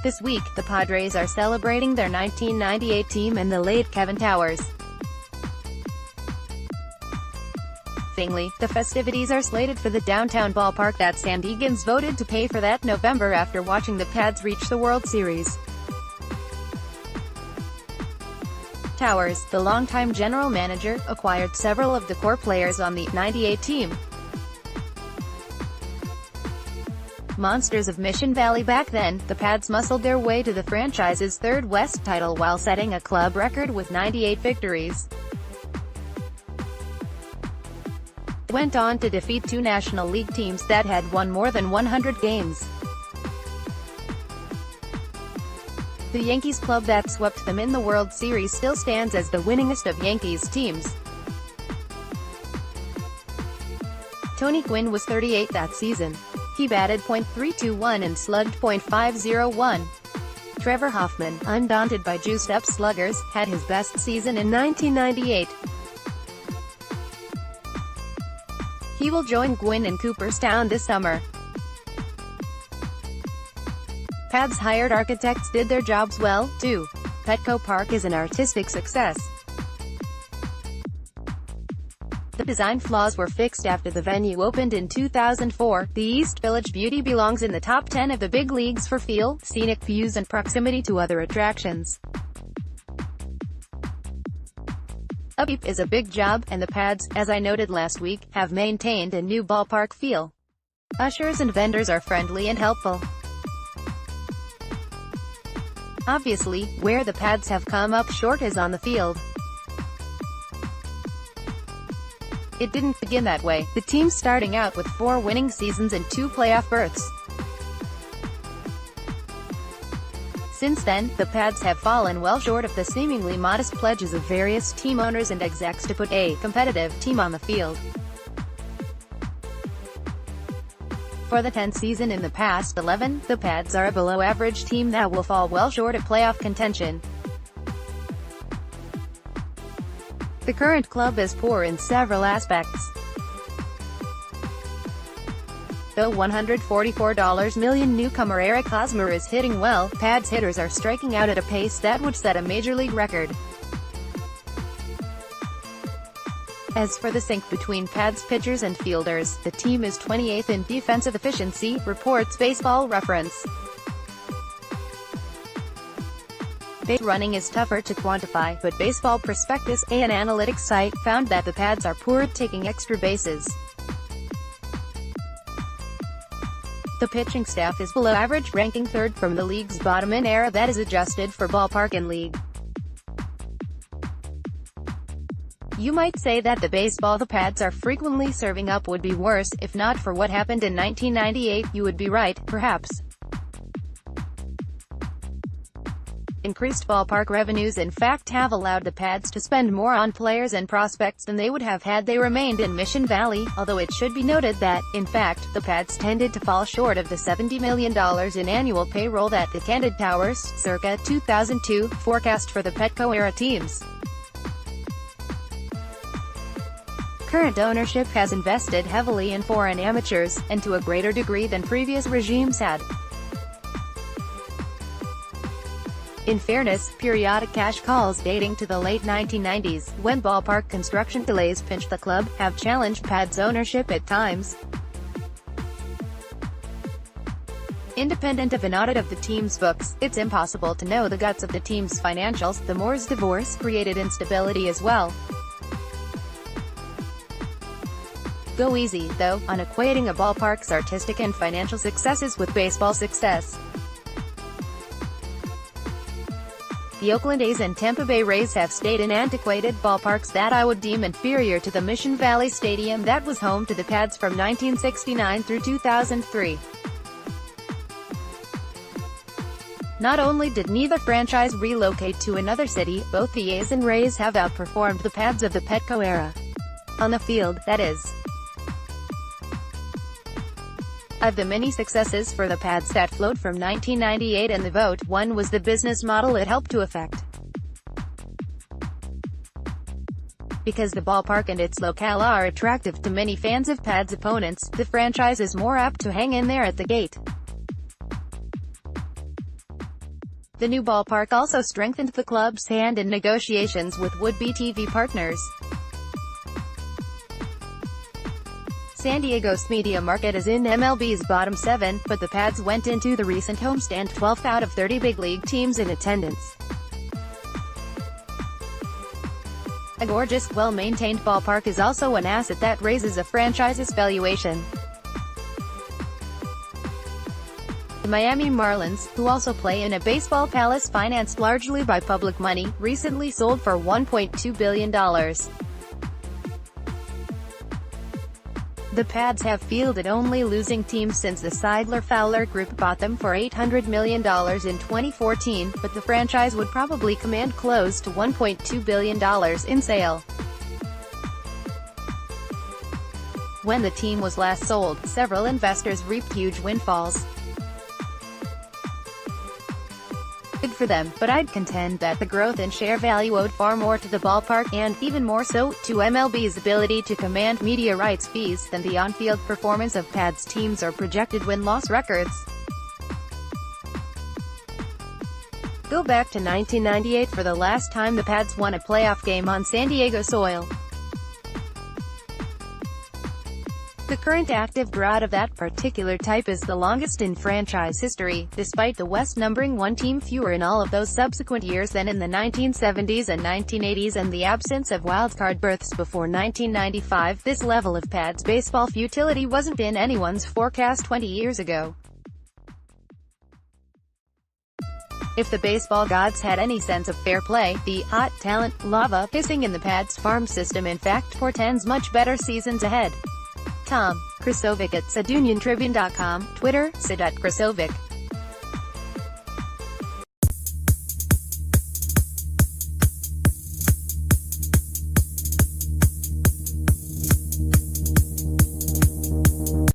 This week, the Padres are celebrating their 1998 team in the late Kevin Towers. Fittingly, the festivities are slated for the downtown ballpark that San Diegans voted to pay for that November after watching the Pads reach the World Series. Towers, the longtime general manager, acquired several of the core players on the '98 team. Monsters of Mission Valley back then, the Pads muscled their way to the franchise's third West title while setting a club record with 98 victories. They went on to defeat two National League teams that had won more than 100 games. The Yankees club that swept them in the World Series still stands as the winningest of Yankees teams. Tony Gwynn was 38 that season. He batted .321 and slugged .501. Trevor Hoffman, undaunted by juiced-up sluggers, had his best season in 1998. He will join Gwynn in Cooperstown this summer. Pads hired architects did their jobs well, too. Petco Park is an artistic success. The design flaws were fixed after the venue opened in 2004. The East Village beauty belongs in the top 10 of the big leagues for feel, scenic views and proximity to other attractions. Upkeep is a big job, and the Pads, as I noted last week, have maintained a new ballpark feel. Ushers and vendors are friendly and helpful. Obviously, where the Pads have come up short is on the field. It didn't begin that way, the team starting out with 4 winning seasons and 2 playoff berths. Since then, the Pads have fallen well short of the seemingly modest pledges of various team owners and execs to put a competitive team on the field. For the 10th season in the past 11, the Pads are a below-average team that will fall well short of playoff contention. The current club is poor in several aspects. Though $144 million newcomer Eric Hosmer is hitting well, Pads hitters are striking out at a pace that would set a major league record. As for the sync between Pads pitchers and fielders, the team is 28th in defensive efficiency, reports Baseball Reference. Base running is tougher to quantify, but Baseball Prospectus, an analytics site, found that the Pads are poor at taking extra bases. The pitching staff is below average, ranking 3rd from the league's bottom in era that is adjusted for ballpark and league. You might say that the baseball the Pads are frequently serving up would be worse, if not for what happened in 1998. You would be right, perhaps. Increased ballpark revenues in fact have allowed the Pads to spend more on players and prospects than they would have had they remained in Mission Valley, although it should be noted that, in fact, the Pads tended to fall short of the $70 million in annual payroll that the Candid Towers, circa 2002, forecast for the Petco-era teams. Current ownership has invested heavily in foreign amateurs, and to a greater degree than previous regimes had. In fairness, periodic cash calls dating to the late 1990s, when ballpark construction delays pinched the club, have challenged Pads ownership at times. Independent of an audit of the team's books, it's impossible to know the guts of the team's financials. The Moore's divorce created instability as well. Go easy, though, on equating a ballpark's artistic and financial successes with baseball success. The Oakland A's and Tampa Bay Rays have stayed in antiquated ballparks that I would deem inferior to the Mission Valley Stadium that was home to the Pads from 1969 through 2003. Not only did neither franchise relocate to another city, both the A's and Rays have outperformed the Pads of the Petco era. On the field, that is. Of the many successes for the Pads that flowed from 1998 and the vote, one was the business model it helped to effect. Because the ballpark and its locale are attractive to many fans of Pads opponents, the franchise is more apt to hang in there at the gate. The new ballpark also strengthened the club's hand in negotiations with would-be TV partners. San Diego's media market is in MLB's bottom 7, but the Pads went into the recent homestand 12th out of 30 big league teams in attendance. A gorgeous, well-maintained ballpark is also an asset that raises a franchise's valuation. The Miami Marlins, who also play in a baseball palace financed largely by public money, recently sold for $1.2 billion. The Pads have fielded only losing teams since the Seidler-Fowler Group bought them for $800 million in 2014, but the franchise would probably command close to $1.2 billion in sale. When the team was last sold, several investors reaped huge windfalls. Good for them, but I'd contend that the growth in share value owed far more to the ballpark, and, even more so, to MLB's ability to command media rights fees, than the on-field performance of Pads teams or projected win-loss records. Go back to 1998 for the last time the Pads won a playoff game on San Diego soil. The current active drought of that particular type is the longest in franchise history, despite the West numbering one team fewer in all of those subsequent years than in the 1970s and 1980s, and the absence of wildcard berths before 1995. This level of Pads baseball futility wasn't in anyone's forecast 20 years ago. If the baseball gods had any sense of fair play, the hot talent lava hissing in the Pads farm system in fact portends much better seasons ahead. Tom Krasovic at SidUnionTribune.com, Twitter, Sid@Krasovic.